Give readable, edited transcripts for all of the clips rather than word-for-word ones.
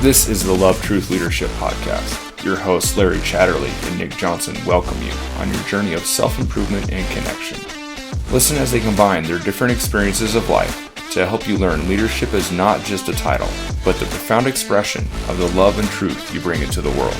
This is the Love Truth Leadership Podcast. Your hosts, Larry Chatterley and Nick Johnson, welcome you on your journey of self-improvement and connection. Listen as they combine their different experiences of life to help you learn leadership is not just a title, but the profound expression of the love and truth you bring into the world.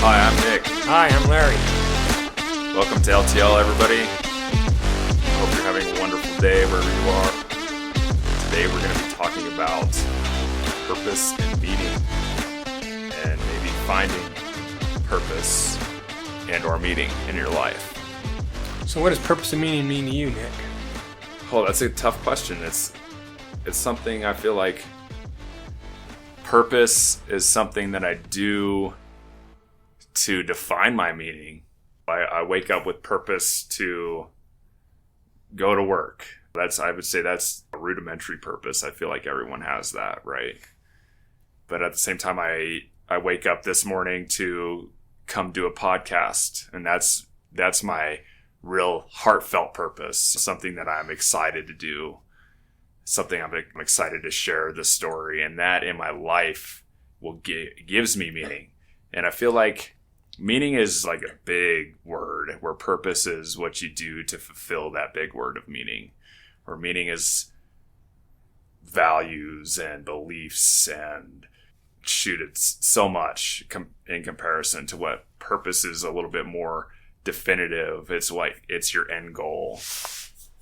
Hi, I'm Nick. Hi, I'm Larry. Welcome to LTL, everybody. Hope you're having a wonderful day wherever you are. Today we're going to be talking about purpose and meaning, and maybe finding purpose and or meaning in your life. So what does purpose and meaning mean to you, Nick? Oh, that's a tough question. It's something I feel like purpose is something that I do to define my meaning. I wake up with purpose to go to work. I would say that's a rudimentary purpose. I feel like everyone has that, right? But at the same time, I wake up this morning to come do a podcast, and that's my real heartfelt purpose. Something that I'm excited to do. Something I'm excited to share the story, and that in my life gives me meaning. And I feel like meaning is like a big word, where purpose is what you do to fulfill that big word of meaning. Or meaning is values and beliefs, and it's so much in comparison to what purpose is. A little bit more definitive. It's like it's your end goal. At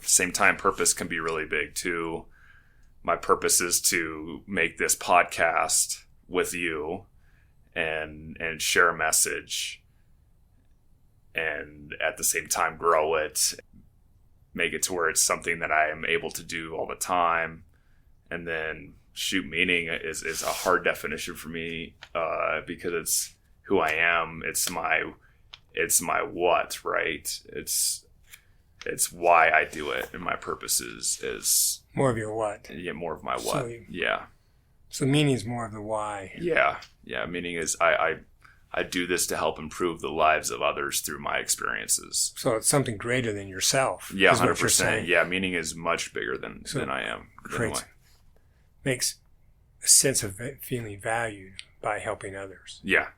the same time, purpose can be really big too. My purpose is to make this podcast with you and share a message, and at the same time grow it, make it to where it's something that I am able to do all the time. And then meaning is a hard definition for me, because it's who I am. It's my what, right? It's why I do it, and my purpose is more of your what? Yeah, more of my what. So meaning is more of the why. Yeah. Meaning is I do this to help improve the lives of others through my experiences. So it's something greater than yourself. Yeah, 100%. Yeah, meaning is much bigger than I am. Makes a sense of feeling valued by helping others. Yeah.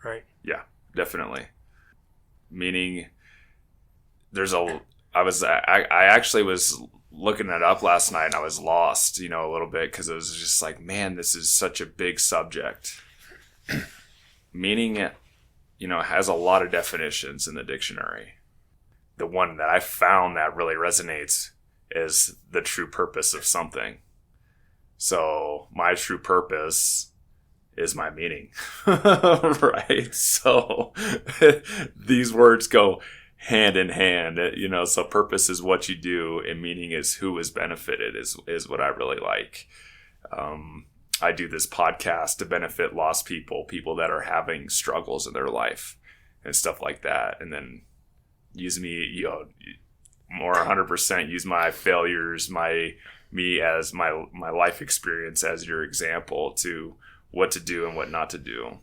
Right? Yeah, definitely. Meaning, I actually was looking it up last night, and I was lost, a little bit, because it was just like, man, this is such a big subject. Meaning, has a lot of definitions in the dictionary. The one that I found that really resonates is the true purpose of something. So my true purpose is my meaning, right? So these words go hand in hand, so purpose is what you do, and meaning is who is benefited is what I really like. I do this podcast to benefit lost people that are having struggles in their life and stuff like that. And then use me, more 100% use my failures, me as my life experience as your example to what to do and what not to do.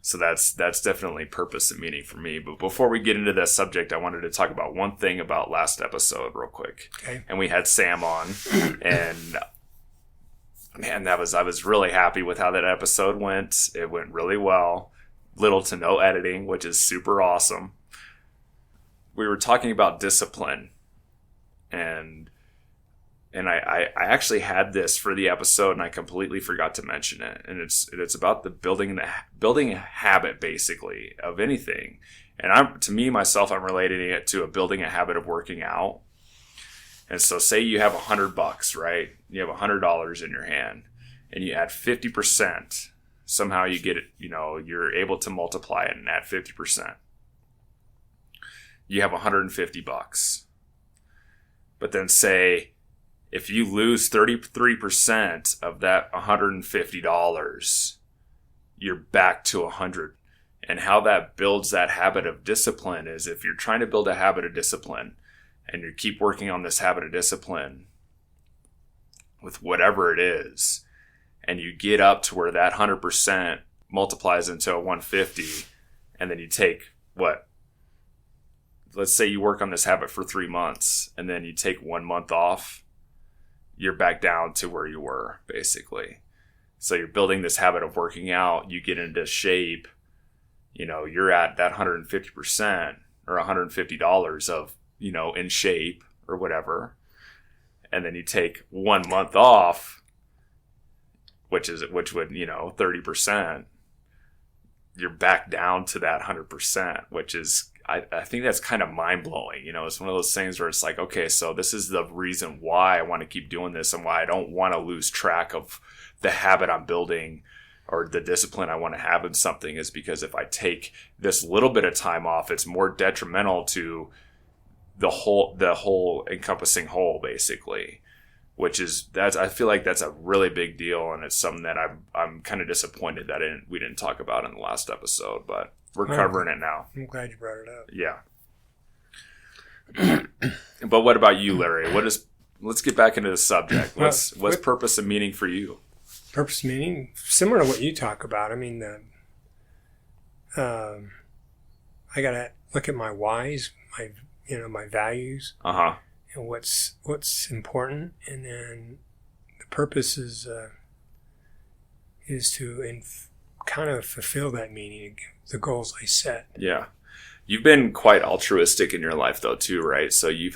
So that's definitely purpose and meaning for me. But before we get into that subject, I wanted to talk about one thing about last episode real quick. Okay. And we had Sam on, and man, I was really happy with how that episode went. It went really well. Little to no editing, which is super awesome. We were talking about discipline, and I actually had this for the episode, and I completely forgot to mention it. And it's about the building a habit, basically, of anything. And I'm relating it to building a habit of working out. And so say you have $100, right? You have $100 in your hand, and you add 50%. somehow you get it, you're able to multiply it and add 50%. You have $150. But then say, if you lose 33% of that $150, you're back to 100. And how that builds that habit of discipline is, if you're trying to build a habit of discipline and you keep working on this habit of discipline with whatever it is, and you get up to where that 100% multiplies into a 150, and then you take let's say you work on this habit for 3 months, and then you take 1 month off, you're back down to where you were, basically. So you're building this habit of working out, you get into shape, you're at that 150% or $150 of, in shape or whatever. And then you take 1 month off, which would, 30%. You're back down to that 100%, which is, I think that's kind of mind blowing. It's one of those things where it's like, okay, so this is the reason why I want to keep doing this and why I don't want to lose track of the habit I'm building or the discipline I want to have in something, is because if I take this little bit of time off, it's more detrimental to the whole encompassing whole, basically, I feel like that's a really big deal. And it's something that I'm kind of disappointed that we didn't talk about in the last episode, but we're covering it now. I'm glad you brought it up. Yeah. But what about you, Larry? Let's get back into the subject. What's purpose and meaning for you? Purpose, meaning, similar to what you talk about. I mean, I got to look at my whys, my values, and what's important, and then the purpose is to kind of fulfill that meaning, the goals I set. Yeah. You've been quite altruistic in your life, though, too, right? So you've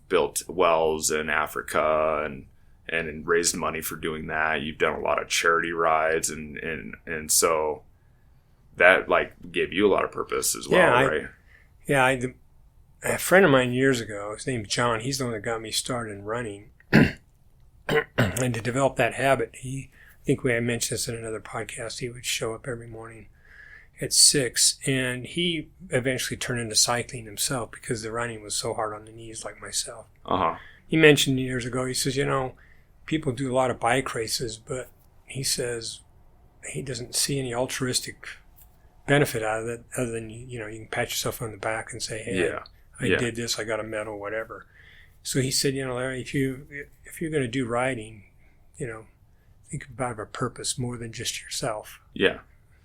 built wells in Africa and raised money for doing that. You've done a lot of charity rides, and so that gave you a lot of purpose as well, right? A friend of mine years ago, his name's John, he's the one that got me started in running. And to develop that habit, I think I mentioned this in another podcast, he would show up every morning at 6, and he eventually turned into cycling himself because the running was so hard on the knees, like myself. He mentioned years ago, he says, people do a lot of bike races, but he says he doesn't see any altruistic benefit out of it other than, you can pat yourself on the back and say, hey, I did this, I got a medal, whatever. So he said, Larry, if you're going to do riding, think about a purpose more than just yourself. Yeah.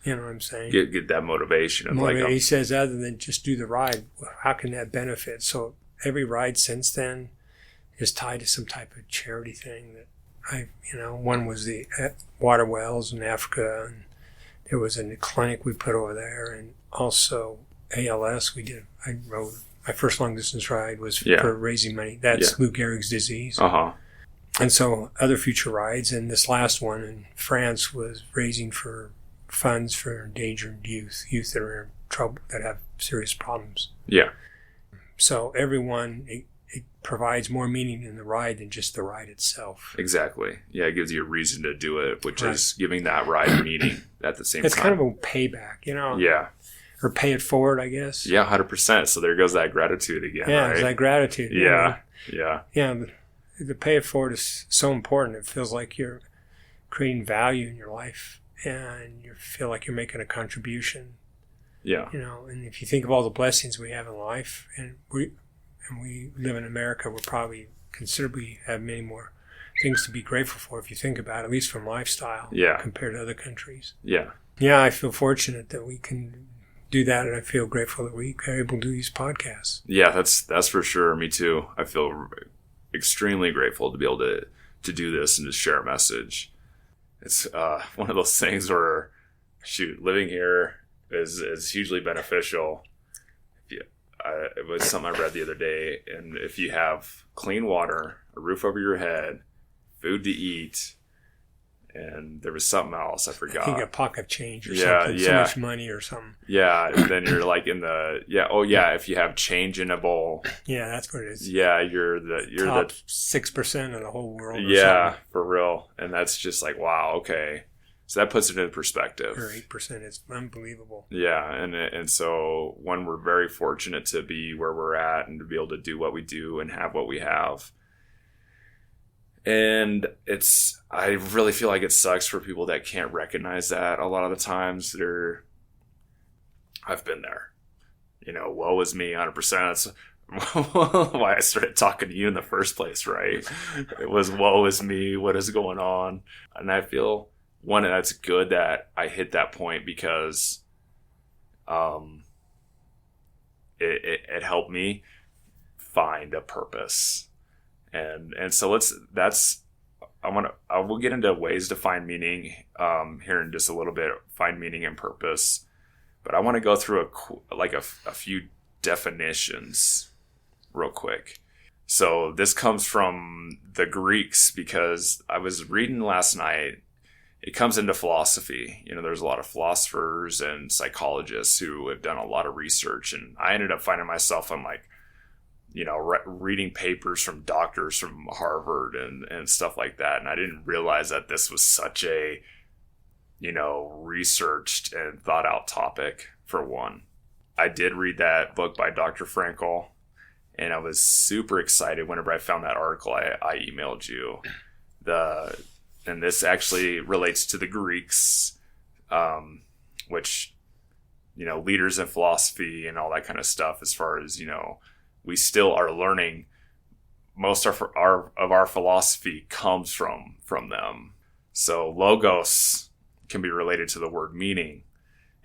You know what I'm saying? Get that motivation of he says, other than just do the ride, how can that benefit? So every ride since then is tied to some type of charity thing that one was the water wells in Africa, and there was a clinic we put over there, and also ALS I rode. My first long distance ride was for raising money. That's Lou Gehrig's disease. And so other future rides, and this last one in France was raising for funds for endangered youth that are in trouble, that have serious problems. Yeah. So everyone, it provides more meaning in the ride than just the ride itself. Exactly. Yeah, it gives you a reason to do it, which is giving that ride meaning at the same time. It's kind of a payback, Yeah. Or pay it forward, I guess. Yeah, 100%. So there goes that gratitude again, right? It's that gratitude. Yeah. Yeah, the pay it forward is so important. It feels like you're creating value in your life, and you feel like you're making a contribution. Yeah. And if you think of all the blessings we have in life, and we live in America, we'll probably considerably have many more things to be grateful for if you think about it, at least from lifestyle, compared to other countries. Yeah. Yeah, I feel fortunate that we can do that, and I feel grateful that we are able to do these podcasts. Yeah, that's for sure. Me too. I feel extremely grateful to be able to do this and to share a message. It's one of those things where, living here is hugely beneficial. It was something I read the other day, and if you have clean water, a roof over your head, food to eat, and there was something else I forgot. I think a pocket change or something. So much money or something. Yeah, and then you're in the if you have change in a bowl. Yeah, that's what it is. Yeah, you're top the 6% of the whole world. Yeah, for real. And that's just wow, okay. So that puts it in perspective. Or 8%, it's unbelievable. Yeah, and so when we're very fortunate to be where we're at and to be able to do what we do and have what we have. And I really feel like it sucks for people that can't recognize that. A lot of the times I've been there. Woe is me 100%. That's why I started talking to you in the first place, right? It was woe is me, what is going on? And I feel, one, that's good that I hit that point because it helped me find a purpose. And so we'll get into ways to find meaning here in just a little bit, find meaning and purpose. But I want to go through a few definitions real quick. So this comes from the Greeks because I was reading last night. It comes into philosophy. There's a lot of philosophers and psychologists who have done a lot of research. And I ended up finding myself, I'm like, reading papers from doctors from Harvard and stuff like that. And I didn't realize that this was such a, researched and thought out topic, for one. I did read that book by Dr. Frankl, and I was super excited whenever I found that article I emailed you. And this actually relates to the Greeks, which, leaders in philosophy and all that kind of stuff, as far as, we still are learning. Most of our philosophy comes from them. So logos can be related to the word meaning.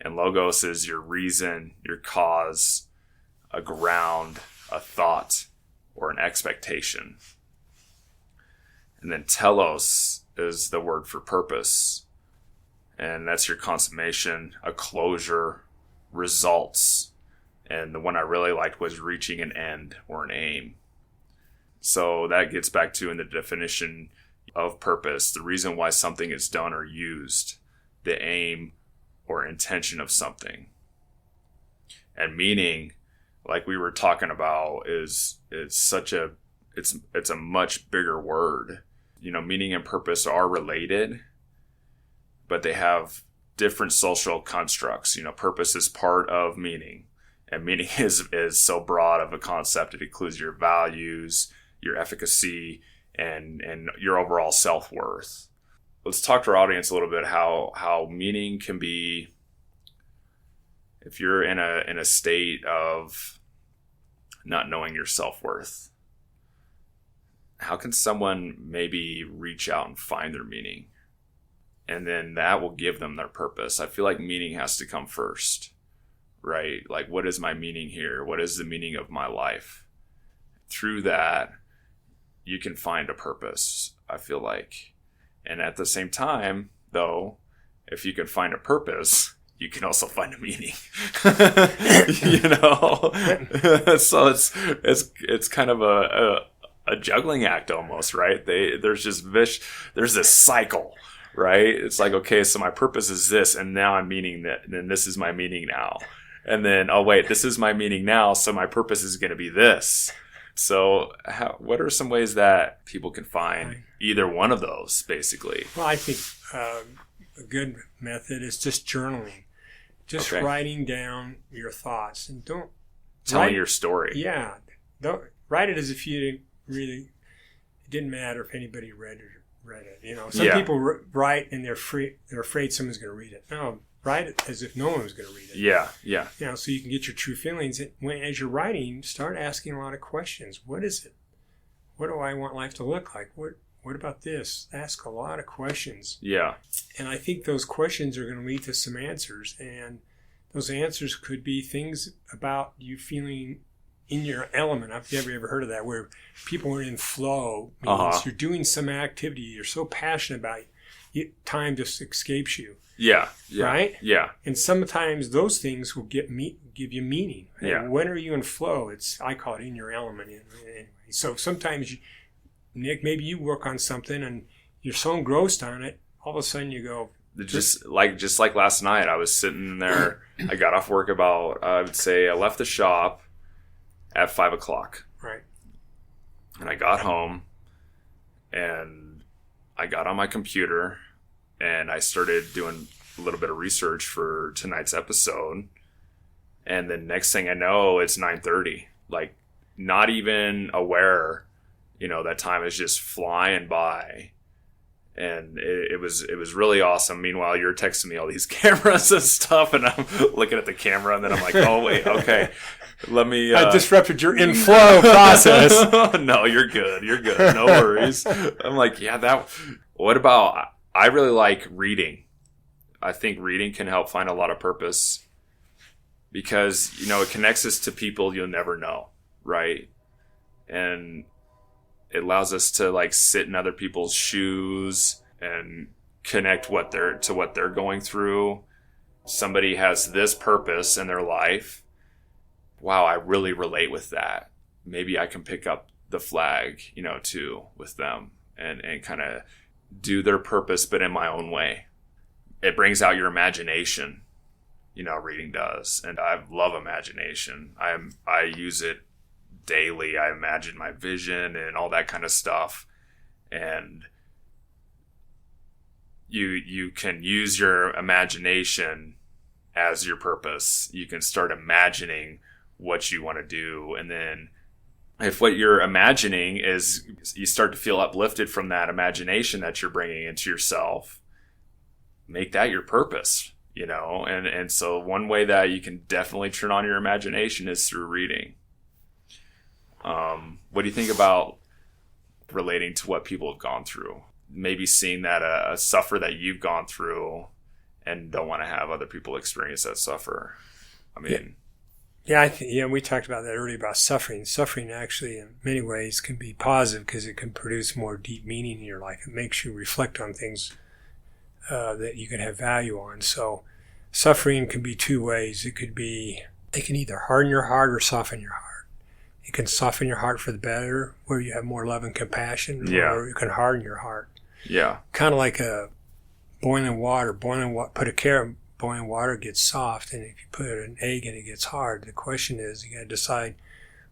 And logos is your reason, your cause, a ground, a thought, or an expectation. And then telos is the word for purpose. And that's your consummation, a closure, results. And the one I really liked was reaching an end or an aim. So that gets back to, in the definition of purpose, the reason why something is done or used, the aim or intention of something. And meaning, like we were talking about, it's a much bigger word. Meaning and purpose are related, but they have different social constructs. Purpose is part of meaning. And meaning is so broad of a concept. It includes your values, your efficacy, and your overall self-worth. Let's talk to our audience a little bit how meaning can be, if you're in a state of not knowing your self-worth. How can someone maybe reach out and find their meaning? And then that will give them their purpose. I feel like meaning has to come first. Right? Like, what is my meaning here? What is the meaning of my life? Through that, you can find a purpose, I feel like. And at the same time, though, if you can find a purpose, you can also find a meaning. So it's kind of a juggling act almost, right? There's this cycle. Right? It's like, okay, so my purpose is this, and now I'm meaning that, and then this is my meaning now. And then, oh wait, this is my meaning now, so my purpose is going to be this. So what are some ways that people can find either one of those, basically? Well, I think a good method is just journaling. Just writing down your thoughts. And don't... Telling your story. Yeah. Don't write it as if you didn't really... It didn't matter if anybody read it. Some people write and they're afraid someone's going to read it. No, write it as if no one was going to read it. Yeah. So you can get your true feelings. As you're writing, start asking a lot of questions. What is it? What do I want life to look like? What about this? Ask a lot of questions. Yeah. And I think those questions are going to lead to some answers. And those answers could be things about you feeling in your element. I've never ever heard of that, where people are in flow. Means you're doing some activity you're so passionate about, time just escapes you. Yeah. Right? Yeah. And sometimes those things will give you meaning. Yeah. And when are you in flow? I call it in your element. Anyway. So sometimes, Nick, maybe you work on something and you're so engrossed on it, all of a sudden you go... Just like last night, I was sitting there, I got off work about, I would say I left the shop at 5 o'clock. Right. And I got home and I got on my computer and I started doing a little bit of research for tonight's episode. And the next thing I know, it's 9:30. Like, not even aware, that time is just flying by. And it was really awesome. Meanwhile, you're texting me all these cameras and stuff, and I'm looking at the camera, and then I'm like, oh, wait, okay. Let me... I disrupted your inflow process. No, you're good. You're good. No worries. I'm like, yeah, what about... I really like reading. I think reading can help find a lot of purpose because, it connects us to people you'll never know, right? And it allows us to like sit in other people's shoes and connect to what they're going through. Somebody has this purpose in their life. Wow, I really relate with that. Maybe I can pick up the flag, too, with them and kind of do their purpose, but in my own way. It brings out your imagination, reading does. And I love imagination. I use it daily. I imagine my vision and all that kind of stuff. And you can use your imagination as your purpose. You can start imagining what you want to do. And then if what you're imagining is you start to feel uplifted from that imagination that you're bringing into yourself, make that your purpose, and so one way that you can definitely turn on your imagination is through reading. What do you think about relating to what people have gone through? Maybe seeing that a suffer that you've gone through and don't want to have other people experience that suffer. I mean... Yeah, we talked about that earlier about suffering. Suffering actually in many ways can be positive because it can produce more deep meaning in your life. It makes you reflect on things that you can have value on. So suffering can be two ways. It can either harden your heart or soften your heart. It can soften your heart for the better, where you have more love and compassion, or it can harden your heart. Yeah. Kind of like a boiling water. Put a carrot in boiling water, it gets soft, and if you put an egg in, it gets hard. The question is, you got to decide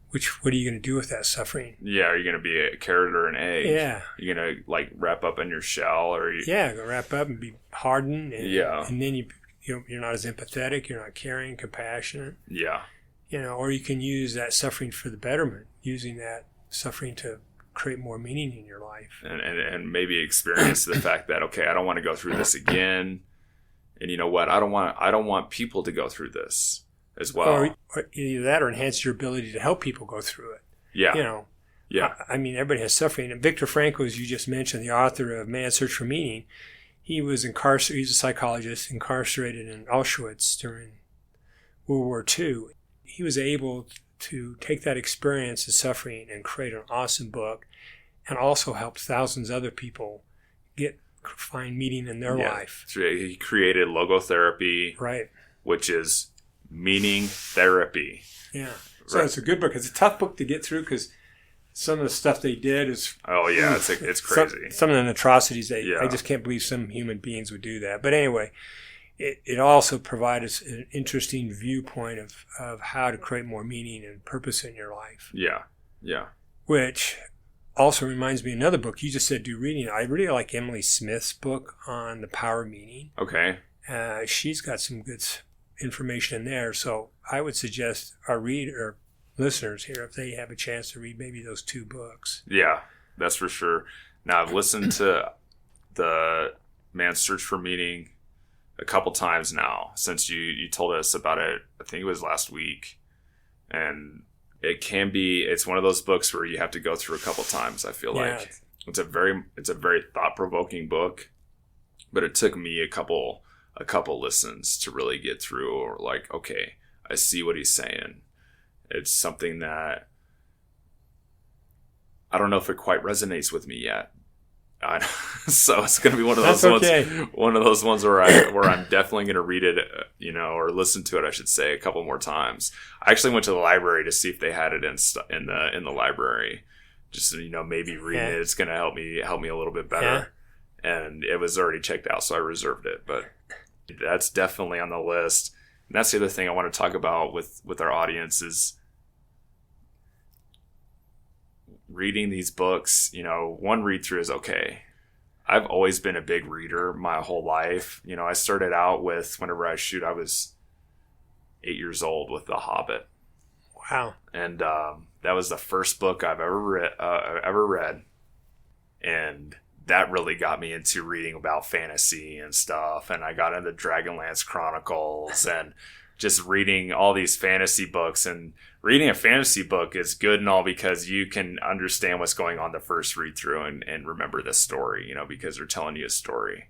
what are you going to do with that suffering? Yeah, are you going to be a carrot or an egg? Yeah. You're going to like wrap up in your shell, or go wrap up and be hardened, and and then you're not as empathetic, you're not caring, compassionate. Yeah. Or you can use that suffering for the betterment, using that suffering to create more meaning in your life, and maybe experience the fact that, okay, I don't want to go through this again, and you know what, I don't want people to go through this as well. Or either that, or enhance your ability to help people go through it. Yeah. Yeah. I mean, everybody has suffering. And Viktor Frankl, as you just mentioned, the author of Man's Search for Meaning, he was incarcerated. He's a psychologist, incarcerated in Auschwitz during World War II. He was able to take that experience of suffering and create an awesome book, and also helped thousands of other people find meaning in their life. He created logotherapy, right? Which is meaning therapy. Yeah. So It's a good book. It's a tough book to get through because some of the stuff they did is... Oh, yeah. It's crazy. Some of the atrocities, I just can't believe some human beings would do that. But anyway, it also provides an interesting viewpoint of how to create more meaning and purpose in your life. Yeah. Yeah. Which also reminds me of another book. You just said do reading. I really like Emily Smith's book on the power of meaning. Okay. She's got some good information in there. So I would suggest our listeners here, if they have a chance to read maybe those two books. Yeah, that's for sure. Now, I've listened to the Man's Search for Meaning a couple times now since you told us about it. I think it was last week. And it's one of those books where you have to go through a couple times, I feel like. It's a very thought-provoking book, but it took me a couple listens to really get through, or like, okay, I see what he's saying. It's something that I don't know if it quite resonates with me yet. So it's going to be one of those ones where I'm definitely going to read it, or listen to it, I should say, a couple more times. I actually went to the library to see if they had it in the library. Just, maybe reading it, it's going to help me a little bit better. Yeah. And it was already checked out, so I reserved it. But that's definitely on the list. And that's the other thing I want to talk about with our audience is reading these books. One read through is okay. I've always been a big reader my whole life. You know, I started out with, whenever I shoot, I was 8 years old with The Hobbit. Wow. And that was the first book I've ever read. And that really got me into reading about fantasy and stuff. And I got into Dragonlance Chronicles and just reading all these fantasy books. And reading a fantasy book is good and all because you can understand what's going on the first read through and remember the story, you know, because they're telling you a story.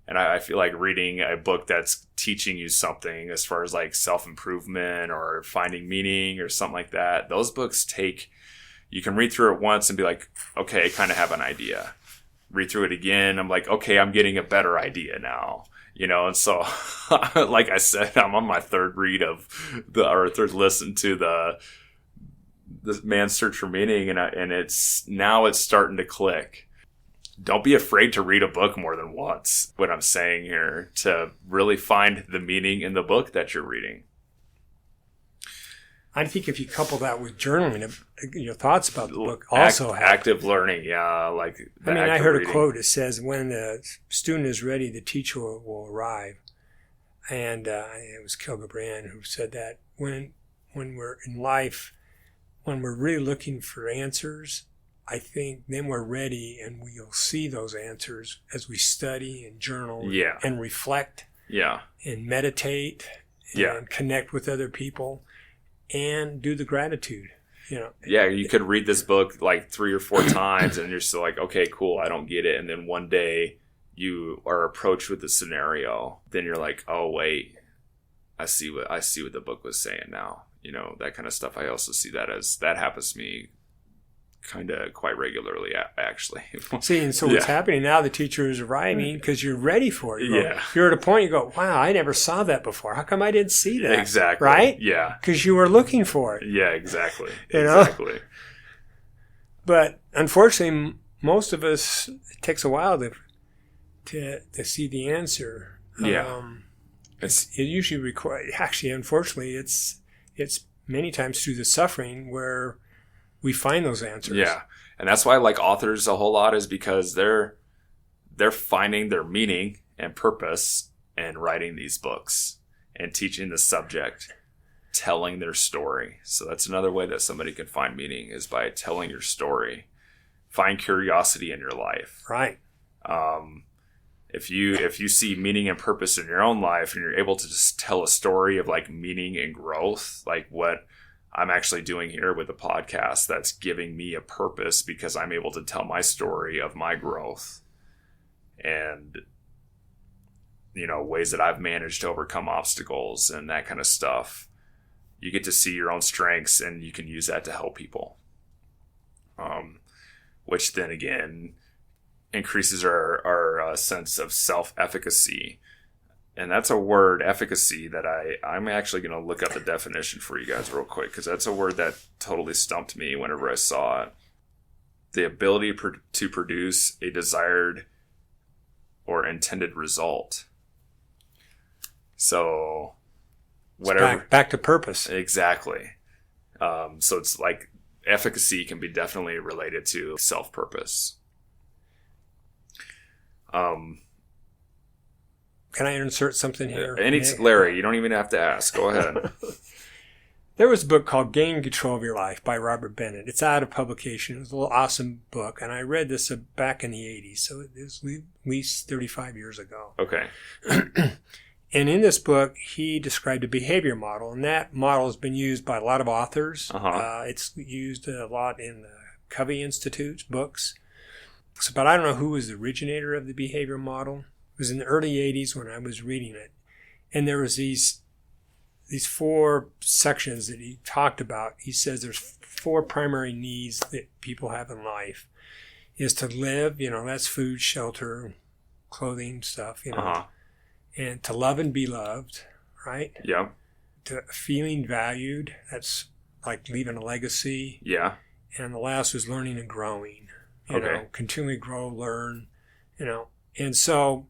And I feel like reading a book that's teaching you something as far as like self-improvement or finding meaning or something like that, those books you can read through it once and be like, okay, I kind of have an idea. Read through it again. I'm like, okay, I'm getting a better idea now. You know, and so, like I said, I'm on my third third listen to the Man's Search for Meaning, and it's starting to click. Don't be afraid to read a book more than once. What I'm saying here, to really find the meaning in the book that you're reading. I think if you couple that with journaling, your thoughts about the book also active learning, yeah. Like I heard a quote. It says, "When the student is ready, the teacher will arrive." And it was Kilgore who said that when we're in life, when we're really looking for answers, I think then we're ready and we'll see those answers as we study and journal and reflect and meditate and connect with other people and do the gratitude. You know. Yeah, you could read this book like 3 or 4 times and you're still like, okay, cool, I don't get it. And then one day you are approached with the scenario. Then you're like, oh, wait, I see what the book was saying now. You know, that kind of stuff. I also see that happens to me kind of quite regularly, actually. See, and so what's happening now, the teacher is arriving because you're ready for it. You're at a point you go, wow, I never saw that before. How come I didn't see that? Exactly. Right? Yeah. Because you were looking for it. Yeah, exactly. You know? Exactly. But unfortunately, most of us, it takes a while to see the answer. Yeah. It usually requires, actually, unfortunately, it's many times through the suffering where we find those answers. Yeah. And that's why I like authors a whole lot, is because they're finding their meaning and purpose in writing these books and teaching the subject, telling their story. So that's another way that somebody can find meaning, is by telling your story. Find curiosity in your life. Right. If you see meaning and purpose in your own life and you're able to just tell a story of like meaning and growth, like what I'm actually doing here with the podcast, that's giving me a purpose because I'm able to tell my story of my growth and, you know, ways that I've managed to overcome obstacles and that kind of stuff. You get to see your own strengths and you can use that to help people. Which then again increases our sense of self-efficacy. And that's a word, efficacy, that I'm actually going to look up the definition for you guys real quick, because that's a word that totally stumped me whenever I saw it. The ability to produce a desired or intended result. So, whatever. Back to purpose. Exactly. So it's like efficacy can be definitely related to self-purpose. Can I insert something here? Larry, you don't even have to ask. Go ahead. There was a book called Gain Control of Your Life by Robert Bennett. It's out of publication. It was a little awesome book, and I read this back in the 80s, so it was at least 35 years ago. Okay. And in this book, he described a behavior model, and that model has been used by a lot of authors. It's used a lot in the Covey Institute's books. So, but I don't know who was the originator of the behavior model. It was in the early 80s when I was reading it. And there was these 4 sections that he talked about. He says there's 4 primary needs that people have in life. Is to live, you know, that's food, shelter, clothing, stuff, you know. And to love and be loved, right? Yeah. To feeling valued, that's like leaving a legacy. Yeah. And the last was learning and growing. You know, continually grow, learn, you know. And so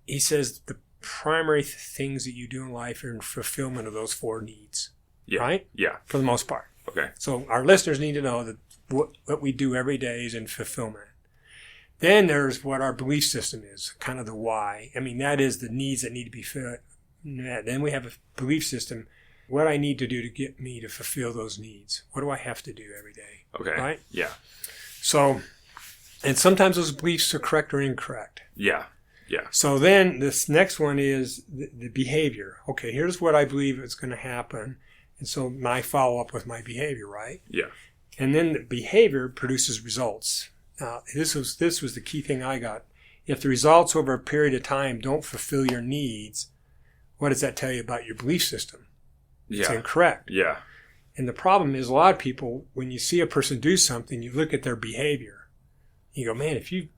he says the primary things that you do in life are in fulfillment of those 4 needs. Yeah. Right? Yeah. For the most part. Okay. So our listeners need to know that what we do every day is in fulfillment. Then there's what our belief system is, kind of the why. I mean, that is the needs that need to be filled. Then we have a belief system, what I need to do to get me to fulfill those needs. What do I have to do every day? Okay. Right? Yeah. So, and sometimes those beliefs are correct or incorrect. Yeah. Yeah. So then this next one is the behavior. Okay, here's what I believe is going to happen. And so I follow up with my behavior, right? Yeah. And then the behavior produces results. This was the key thing I got. If the results over a period of time don't fulfill your needs, what does that tell you about your belief system? Yeah. It's incorrect. Yeah. And the problem is a lot of people, when you see a person do something, you look at their behavior. You go, man, if you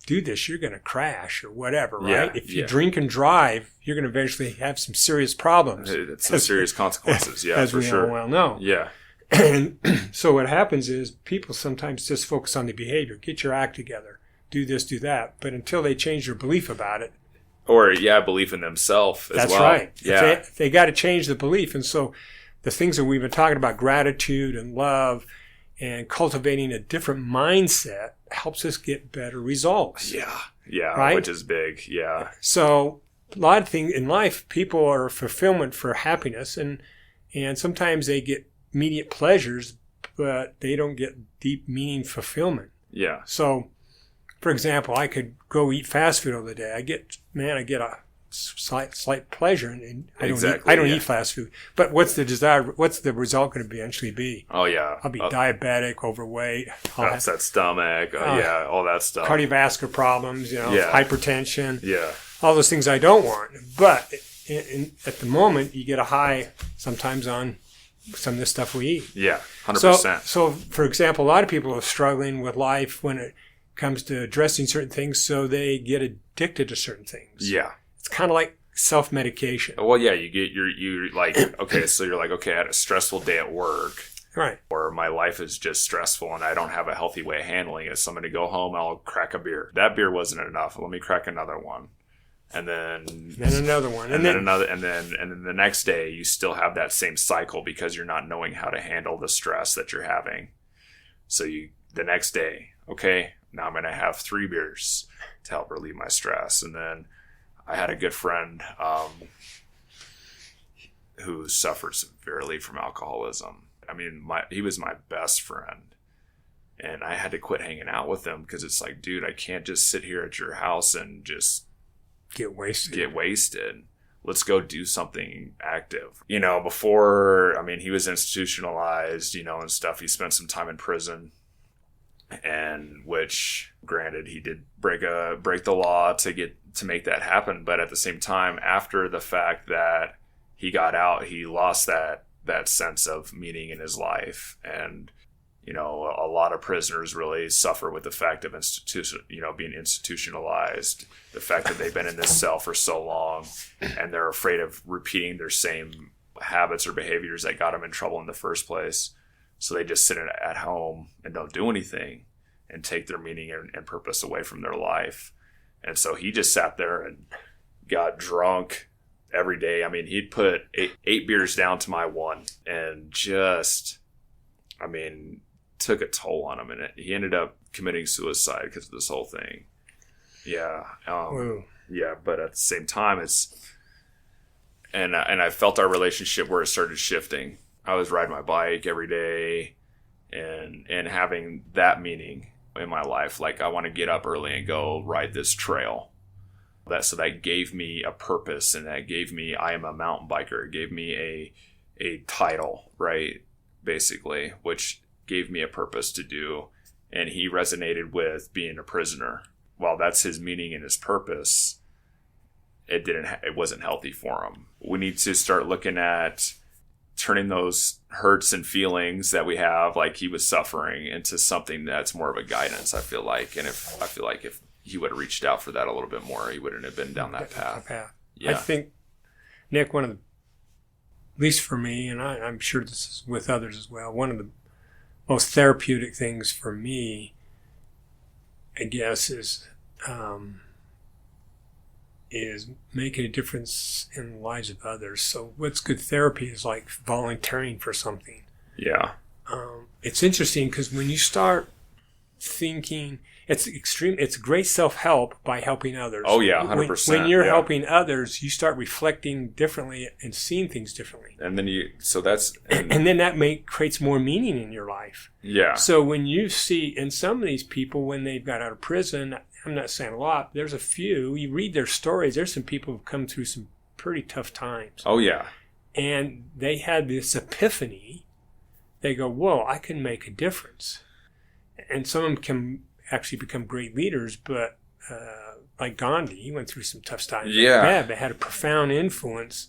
do this, you're going to crash or whatever, right? Yeah, If you drink and drive, you're going to eventually have some serious problems. It's some serious consequences, yeah, as for we sure. all well know. Yeah. And so what happens is people sometimes just focus on the behavior. Get your act together. Do this, do that. But until they change their belief about it. Or, belief in themselves as well. That's right. Yeah. They got to change the belief. And so the things that we've been talking about, gratitude and love and cultivating a different mindset, helps us get better results. Yeah. Yeah. Right? Which is big. Yeah. So a lot of things in life, people are fulfillment for happiness. And sometimes they get immediate pleasures, but they don't get deep meaning fulfillment. Yeah. So, for example, I could go eat fast food all the day. I get a slight pleasure, and I don't eat fast food. But what's the result going to eventually be? Oh yeah, I'll be diabetic, overweight, upset stomach, all that stuff, cardiovascular problems, hypertension, all those things I don't want. But at the moment, you get a high sometimes on some of the stuff we eat. Yeah, 100%. So, for example, a lot of people are struggling with life when it comes to addressing certain things, so they get addicted to certain things. Yeah. It's kind of like self-medication. Well, yeah, you're like, okay, so you're like, okay, I had a stressful day at work. Right. Or my life is just stressful and I don't have a healthy way of handling it. So I'm going to go home, I'll crack a beer. That beer wasn't enough. Let me crack another one. And then another one. And then another, and then the next day you still have that same cycle because you're not knowing how to handle the stress that you're having. So the next day, okay, now I'm going to have 3 beers to help relieve my stress. And then I had a good friend who suffered severely from alcoholism. I mean, he was my best friend. And I had to quit hanging out with him because it's like, dude, I can't just sit here at your house and just get wasted. Let's go do something active. Before, he was institutionalized, and stuff. He spent some time in prison. And which, granted, he did break the law to make that happen, but at the same time, after the fact that he got out, he lost that sense of meaning in his life. And a lot of prisoners really suffer with the fact of being institutionalized, the fact that they've been in this cell for so long, and they're afraid of repeating their same habits or behaviors that got them in trouble in the first place. So they just sit at home and don't do anything and take their meaning and purpose away from their life. And so he just sat there and got drunk every day. He'd put eight beers down to my one and just, took a toll on him. And he ended up committing suicide because of this whole thing. Yeah. Yeah. But at the same time, and I felt our relationship where it started shifting. I was riding my bike every day and having that meaning in my life. Like, I want to get up early and go ride this trail. So that gave me a purpose, and that gave me, I am a mountain biker. It gave me a title, right? Basically, which gave me a purpose to do. And he resonated with being a prisoner. While that's his meaning and his purpose, it wasn't healthy for him. We need to start looking at turning those hurts and feelings that we have, like he was suffering, into something that's more of a guidance, I feel like. And if he would have reached out for that a little bit more, he wouldn't have been down that path. Yeah. I think, Nick, at least for me, and I'm sure this is with others as well, one of the most therapeutic things for me, I guess, is making a difference in the lives of others. So what's good therapy is like volunteering for something. Yeah. It's interesting because when you start thinking, It's great self-help by helping others. Oh yeah, 100%. When you're helping others, you start reflecting differently and seeing things differently. And then and then that creates more meaning in your life. Yeah. So when you see, and some of these people, when they've got out of prison, I'm not saying a lot, there's a few, you read their stories, there's some people who've come through some pretty tough times. Oh yeah. And they had this epiphany. They go, whoa, I can make a difference. And some of them can actually become great leaders, but like Gandhi, he went through some tough times. Yeah. But had a profound influence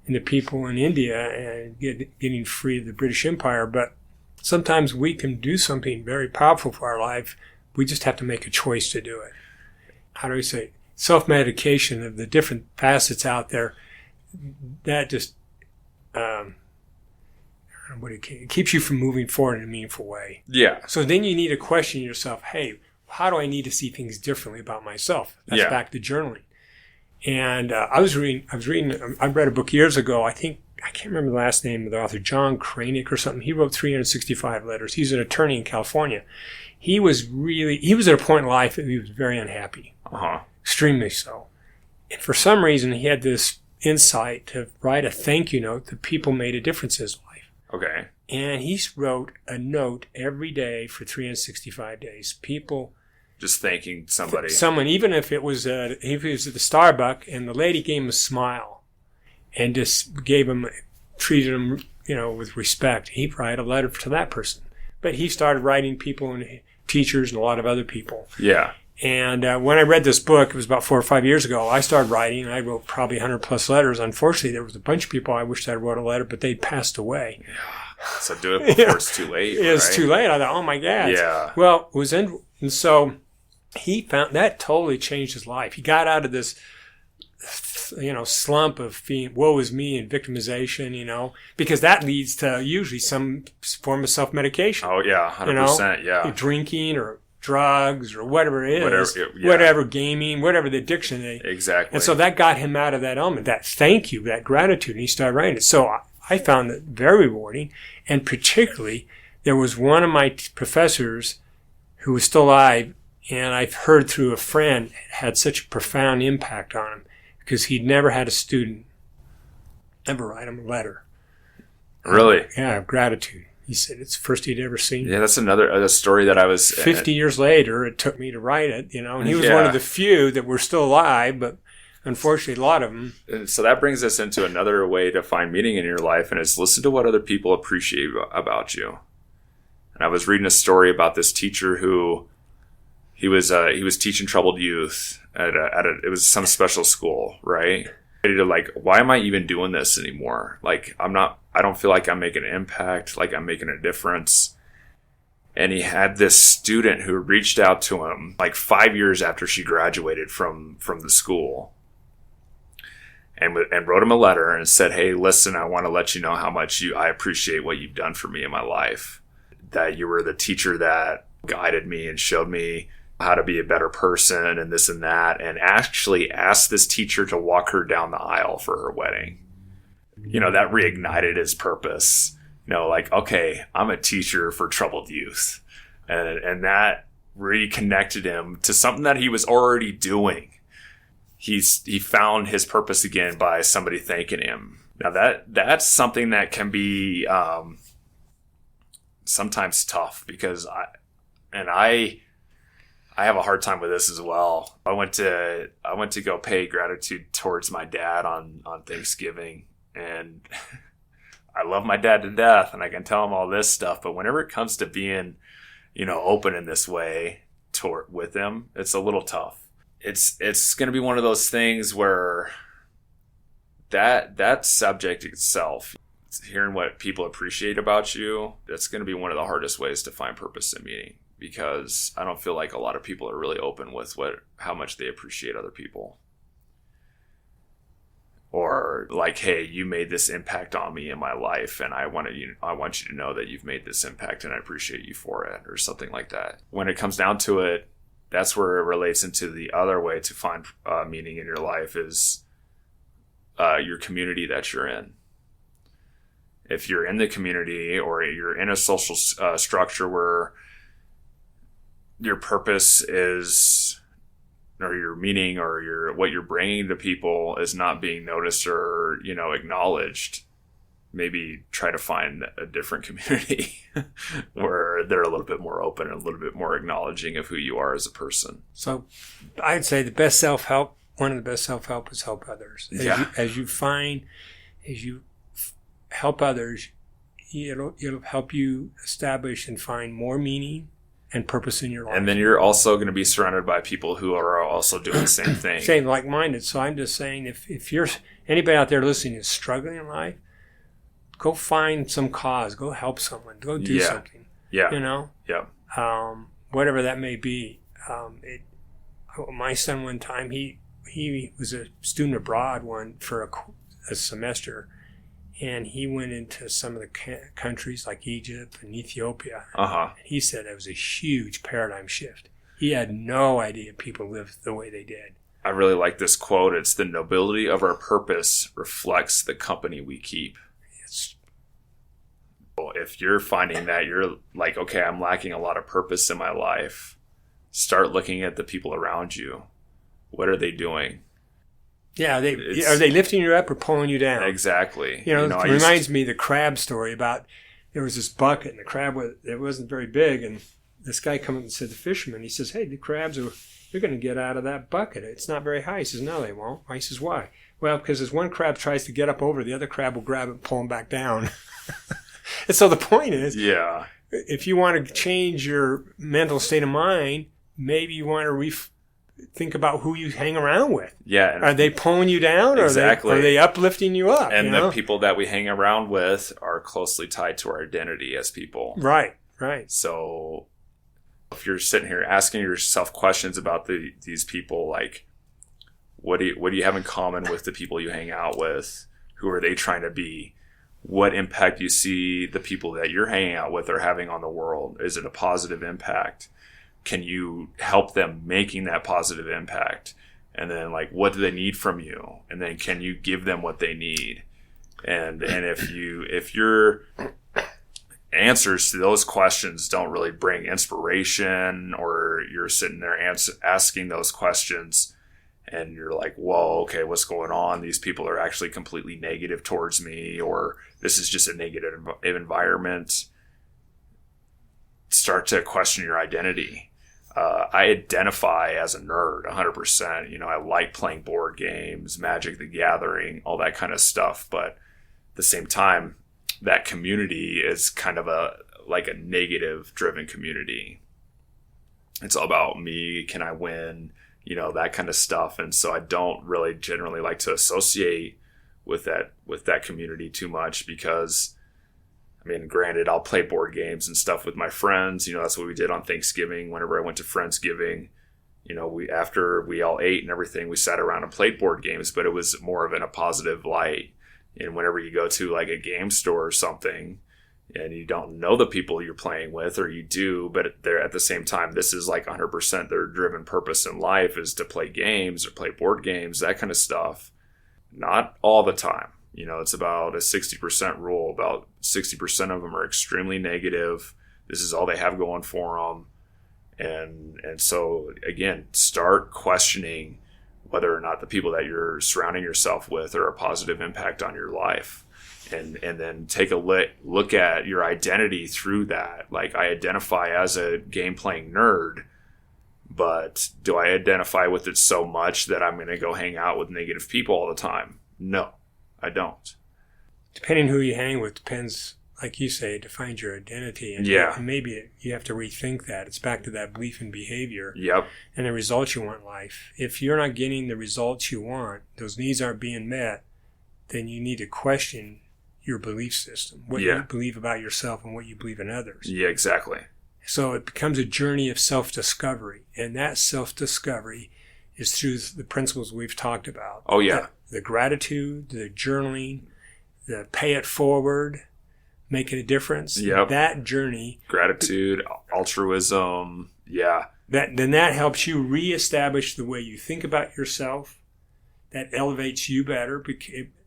in the people in India and getting free of the British Empire. But sometimes we can do something very powerful for our life. We just have to make a choice to do it. How do I say? Self-medication of the different facets out there, that just it keeps you from moving forward in a meaningful way. Yeah. So then you need to question yourself, hey, how do I need to see things differently about myself? That's back to journaling. And I read a book years ago. I can't remember the last name of the author, John Kranick or something. He wrote 365 letters. He's an attorney in California. He was at a point in life that he was very unhappy. Uh-huh. Extremely so. And for some reason, he had this insight to write a thank you note that people made a difference in his life. Okay. And he wrote a note every day for 365 days. People just thanking somebody. Someone, even if it was at the Starbucks and the lady gave him a smile and just treated him, with respect, he'd write a letter to that person. But he started writing people and teachers and a lot of other people. Yeah. And when I read this book, it was about 4 or 5 years ago, I started writing. I wrote probably 100 plus letters. Unfortunately, there was a bunch of people I wished I wrote a letter, but they'd passed away. Yeah. So do it before it's too late. It's too late. I thought, oh my God. Yeah. Well, and so he found that totally changed his life. He got out of this, slump of being, woe is me and victimization, because that leads to usually some form of self-medication. Oh yeah, 100%. Yeah. Drinking or drugs or whatever it is, whatever gaming, whatever the addiction is. Exactly. And so that got him out of that element, that thank you, that gratitude, and he started writing it. So I found it very rewarding, and particularly there was one of my professors who was still alive, and I've heard through a friend it had such a profound impact on him because he'd never had a student ever write him a letter. Really? Of gratitude. He said it's the first he'd ever seen. Yeah, that's another story that I was... 50 years later, it took me to write it, and he was one of the few that were still alive, but unfortunately, a lot of them... So that brings us into another way to find meaning in your life, and it's listen to what other people appreciate about you. And I was reading a story about this teacher who... He was teaching troubled youth it was some special school, right? Why am I even doing this anymore? I don't feel like I'm making an impact, like I'm making a difference. And he had this student who reached out to him 5 years after she graduated from the school and wrote him a letter and said, hey, listen, I want to let you know how much I appreciate what you've done for me in my life, that you were the teacher that guided me and showed me how to be a better person and this and that, and actually asked this teacher to walk her down the aisle for her wedding. That reignited his purpose. Okay, I'm a teacher for troubled youth. And that reconnected him to something that he was already doing. He found his purpose again by somebody thanking him. Now that's something that can be sometimes tough because I have a hard time with this as well. I went to go pay gratitude towards my dad on Thanksgiving, and I love my dad to death, and I can tell him all this stuff. But whenever it comes to being, open in this way with him, it's a little tough. It's going to be one of those things where that subject itself, hearing what people appreciate about you, that's going to be one of the hardest ways to find purpose and meaning. Because I don't feel like a lot of people are really open with how much they appreciate other people. Or hey, you made this impact on me in my life, and I want you to know that you've made this impact, and I appreciate you for it, or something like that. When it comes down to it, that's where it relates into the other way to find meaning in your life is your community that you're in. If you're in the community or you're in a social structure where your purpose is, or your meaning, or what you're bringing to people is not being noticed or, acknowledged, maybe try to find a different community where they're a little bit more open and a little bit more acknowledging of who you are as a person. So I'd say the best self-help, one of the best self-help is help others. As you help others, it'll help you establish and find more meaning and purpose in your life. And then you're also going to be surrounded by people who are also doing the same thing. Same, like-minded. So I'm just saying, if you're anybody out there listening is struggling in life, go find some cause. Go help someone. Go do something. Yeah. Yeah. Whatever that may be. My son one time, he was a student abroad for a semester, and he went into some of the countries like Egypt and Ethiopia. Uh-huh. And he said it was a huge paradigm shift. He had no idea people lived the way they did. I really like this quote. It's the nobility of our purpose reflects the company we keep. If you're finding that you're like, okay, I'm lacking a lot of purpose in my life, start looking at the people around you. What are they doing? Yeah, are they lifting you up or pulling you down? Exactly. It reminds me of the crab story about there was this bucket and the crab it wasn't very big, and this guy come up and said to the fisherman, he says, hey, the crabs they're going to get out of that bucket. It's not very high. He says, no, they won't. He says, why? Well, because as one crab tries to get up over, the other crab will grab it and pull him back down. And so the point is, if you want to change your mental state of mind, maybe you want to think about who you hang around with. Yeah. Are they pulling you down, or are they uplifting you up? And the people that we hang around with are closely tied to our identity as people. Right. So if you're sitting here asking yourself questions about these people, like, what do you have in common with the people you hang out with? Who are they trying to be? What impact you see the people that you're hanging out with are having on the world? Is it a positive impact? Can you help them making that positive impact? And then, like, what do they need from you? And then can you give them what they need? And if your answers to those questions don't really bring inspiration, or you're sitting there asking those questions and you're like, whoa, okay, what's going on? These people are actually completely negative towards me, or this is just a negative environment. Start to question your identity. I identify as a nerd 100%. I like playing board games, Magic the Gathering, all that kind of stuff. But at the same time, that community is kind of a negative driven community. It's all about me. Can I win? That kind of stuff. And so I don't really generally like to associate with that community too much, because, I mean, granted, I'll play board games and stuff with my friends. That's what we did on Thanksgiving. Whenever I went to Friendsgiving, after we all ate and everything, we sat around and played board games, but it was more of in a positive light. And whenever you go to like a game store or something, and you don't know the people you're playing with, or you do, but they're at the same time, this is like 100% their driven purpose in life is to play games or play board games, that kind of stuff. Not all the time. It's about a 60% rule. About 60% of them are extremely negative. This is all they have going for them. And so, again, start questioning whether or not the people that you're surrounding yourself with are a positive impact on your life. And then take a look at your identity through that. Like, I identify as a game-playing nerd, but do I identify with it so much that I'm going to go hang out with negative people all the time? No, I don't. Depending who you hang with depends, like you say, it defines your identity. And maybe you have to rethink that. It's back to that belief in behavior. Yep. And the results you want in life. If you're not getting the results you want, those needs aren't being met, then you need to question your belief system, what you believe about yourself and what you believe in others. Yeah, exactly. So it becomes a journey of self-discovery, and that self-discovery is through the principles we've talked about. Oh, yeah. The gratitude, the journaling, the pay it forward, making a difference. Yep. That journey. Gratitude, altruism, yeah. That helps you reestablish the way you think about yourself. That elevates you better,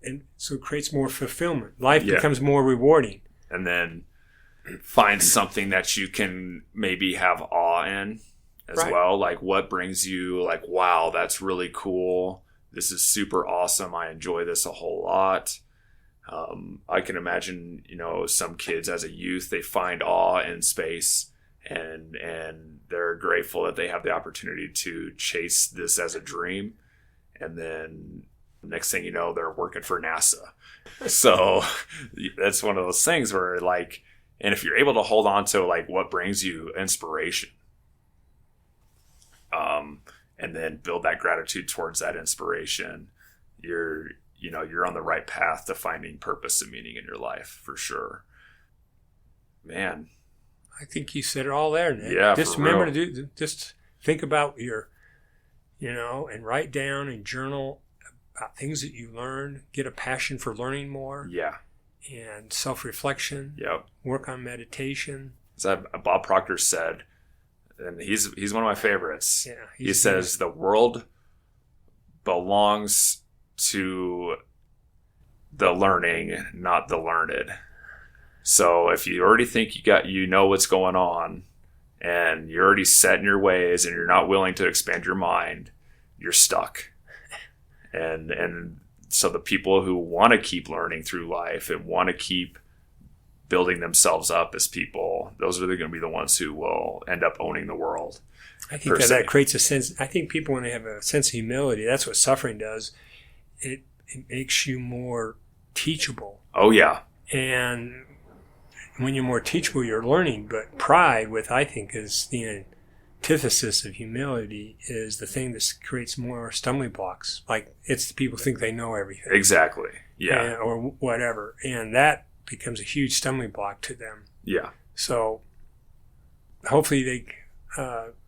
and so it creates more fulfillment. Life becomes more rewarding. And then find something that you can maybe have awe in, as well. Like, what brings you like, wow, that's really cool. This is super awesome. I enjoy this a whole lot. I can imagine, some kids as a youth, they find awe in space and they're grateful that they have the opportunity to chase this as a dream. And then next thing you know, they're working for NASA. So that's one of those things where like, and if you're able to hold on to like what brings you inspiration, and then build that gratitude towards that inspiration, you're on the right path to finding purpose and meaning in your life for sure. Man, I think you said it all there, Nick. Yeah, just remember to just think about and write down and journal about things that you learned. Get a passion for learning more. Yeah. And self-reflection. Yep. Work on meditation. As Bob Proctor said, and he's one of my favorites. Yeah. He says the world belongs to the learning, not the learned. So if you already think you know what's going on, and you're already set in your ways, and you're not willing to expand your mind, you're stuck. And so the people who want to keep learning through life and want to keep building themselves up as people, those are going to be the ones who will end up owning the world. I think that creates a sense. I think people, when they have a sense of humility, that's what suffering does. It makes you more teachable. Oh, yeah. And when you're more teachable, you're learning. But pride, I think is the antithesis of humility, is the thing that creates more stumbling blocks. Like, it's the people think they know everything. Exactly. Yeah. Or whatever. And that becomes a huge stumbling block to them. Yeah. So hopefully they,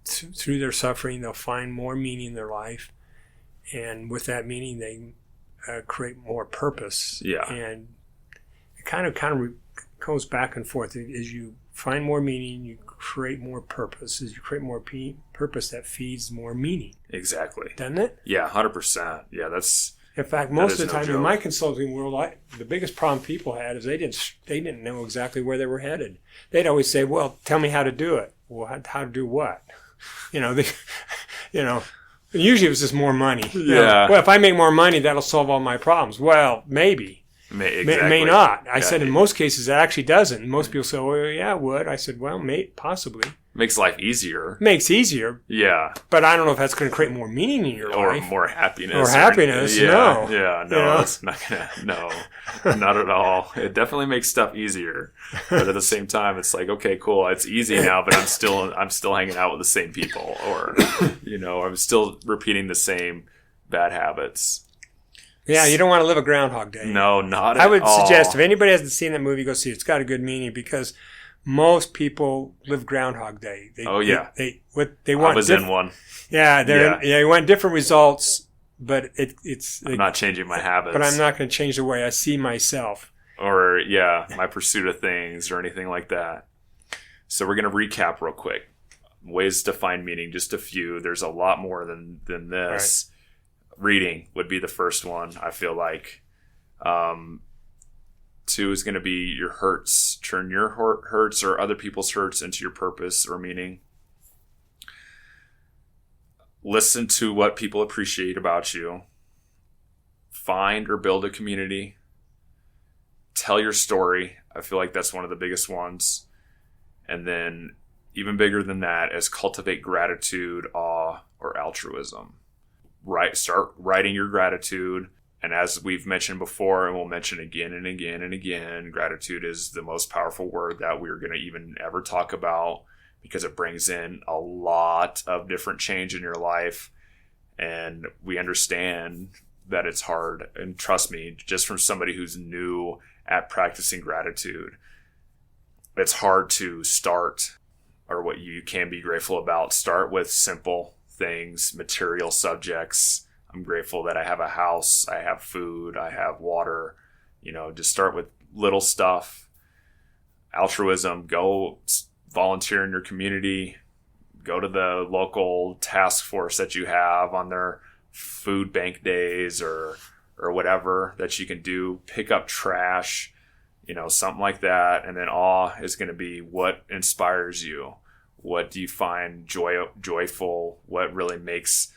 through their suffering, they'll find more meaning in their life. And with that meaning, they create more purpose. Yeah. And it kind of goes back and forth. As you find more meaning, you create more purpose. As you create more purpose, that feeds more meaning. Exactly. Doesn't it? Yeah, 100%. Yeah, that's... In fact, most of the time in my consulting world, the biggest problem people had is they didn't know exactly where they were headed. They'd always say, "Well, tell me how to do it." Well, how to do what? Usually it was just more money. Yeah. Well, if I make more money, that'll solve all my problems. Well, maybe. Exactly. May not. I said in most cases it actually doesn't. Most people say, "Well, yeah, it would." I said, "Well, possibly." Makes life easier. Makes easier. Yeah. But I don't know if that's going to create more meaning in your life. Or more happiness. Or happiness, no. Yeah, no, it's not going to, no, not at all. It definitely makes stuff easier. But at the same time, it's like, okay, cool, it's easy now, but I'm still hanging out with the same people. Or, I'm still repeating the same bad habits. Yeah, you don't want to live a Groundhog Day. No, not at all. I would suggest, if anybody hasn't seen that movie, go see it. It's got a good meaning, because most people live Groundhog Day. They want. I was in one. Yeah, you want different results, but I'm not changing my habits. But I'm not going to change the way I see myself. Or my pursuit of things or anything like that. So we're going to recap real quick. Ways to find meaning, just a few. There's a lot more than this. Right. Reading would be the first one, I feel like. 2 is going to be your hurts. Turn your hurts or other people's hurts into your purpose or meaning. Listen to what people appreciate about you. Find or build a community. Tell your story. I feel like that's one of the biggest ones. And then even bigger than that is cultivate gratitude, awe, or altruism. Start writing your gratitude. And as we've mentioned before, and we'll mention again and again and again, gratitude is the most powerful word that we're going to even ever talk about, because it brings in a lot of different change in your life. And we understand that it's hard. And trust me, just from somebody who's new at practicing gratitude, it's hard to start, or what you can be grateful about. Start with simple things, material subjects. I'm grateful that I have a house, I have food, I have water. Just start with little stuff. Altruism, go volunteer in your community. Go to the local task force that you have on their food bank days or whatever that you can do. Pick up trash, something like that. And then awe is going to be what inspires you. What do you find joyful? What really makes,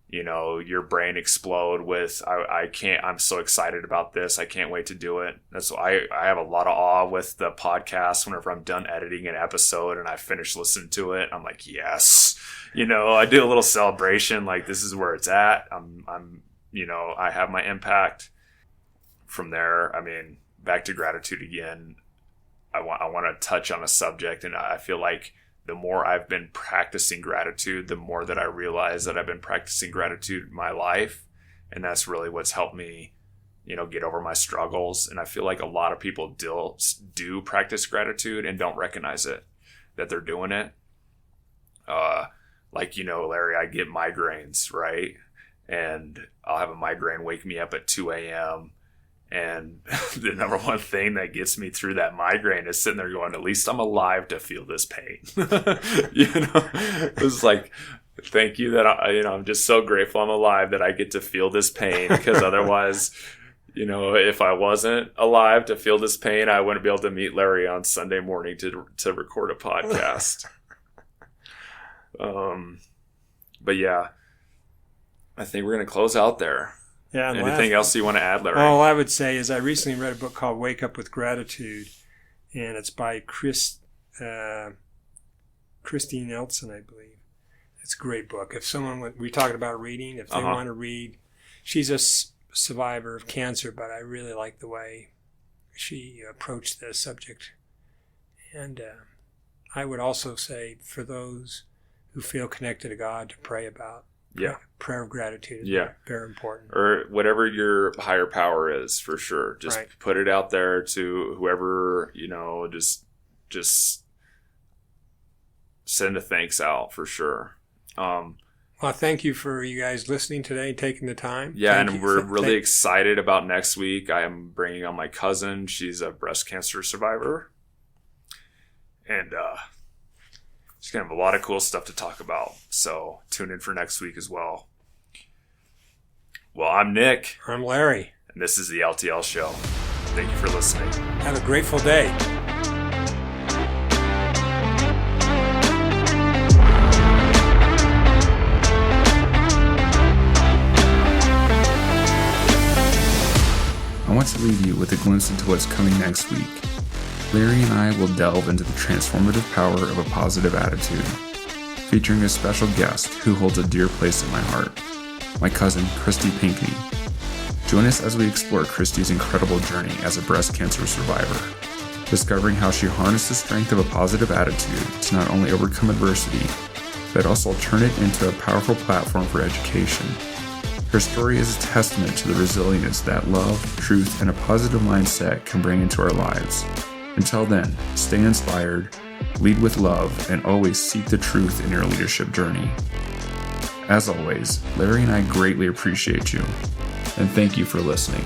your brain explode with, I'm so excited about this. I can't wait to do it. That's why I have a lot of awe with the podcast. Whenever I'm done editing an episode and I finish listening to it, I'm like, yes, I do a little celebration. Like, this is where it's at. I have my impact. From there, back to gratitude again. I want to touch on a subject, and I feel like the more I've been practicing gratitude, the more that I realize that I've been practicing gratitude in my life. And that's really what's helped me, get over my struggles. And I feel like a lot of people do practice gratitude and don't recognize it, that they're doing it. Larry, I get migraines, right? And I'll have a migraine wake me up at 2 a.m. And the number one thing that gets me through that migraine is sitting there going, at least I'm alive to feel this pain. It's like, thank you that I'm just so grateful I'm alive that I get to feel this pain, because otherwise, if I wasn't alive to feel this pain, I wouldn't be able to meet Larry on Sunday morning to record a podcast. But yeah, I think we're going to close out there. Yeah. Anything else you want to add, Larry? All I would say is I recently read a book called Wake Up with Gratitude, and it's by Christine Nelson, I believe. It's a great book. If we're talking about reading, if they want to read, she's a survivor of cancer, but I really like the way she approached the subject. And I would also say for those who feel connected to God, to pray about. Yeah. Prayer of gratitude is very important. Or whatever your higher power is, for sure. Just put it out there to whoever, just send a thanks out, for sure. Well, thank you for you guys listening today, taking the time. Yeah, we're really excited about next week. I am bringing on my cousin. She's a breast cancer survivor. And she's going to have a lot of cool stuff to talk about. So tune in for next week as well. Well, I'm Nick. I'm Larry. And this is the LTL Show. Thank you for listening. Have a grateful day. I want to leave you with a glimpse into what's coming next week. Larry and I will delve into the transformative power of a positive attitude, featuring a special guest who holds a dear place in my heart, my cousin, Christy Pinkney. Join us as we explore Christy's incredible journey as a breast cancer survivor, discovering how she harnessed the strength of a positive attitude to not only overcome adversity, but also turn it into a powerful platform for education. Her story is a testament to the resilience that love, truth, and a positive mindset can bring into our lives. Until then, stay inspired, lead with love, and always seek the truth in your leadership journey. As always, Larry and I greatly appreciate you, and thank you for listening.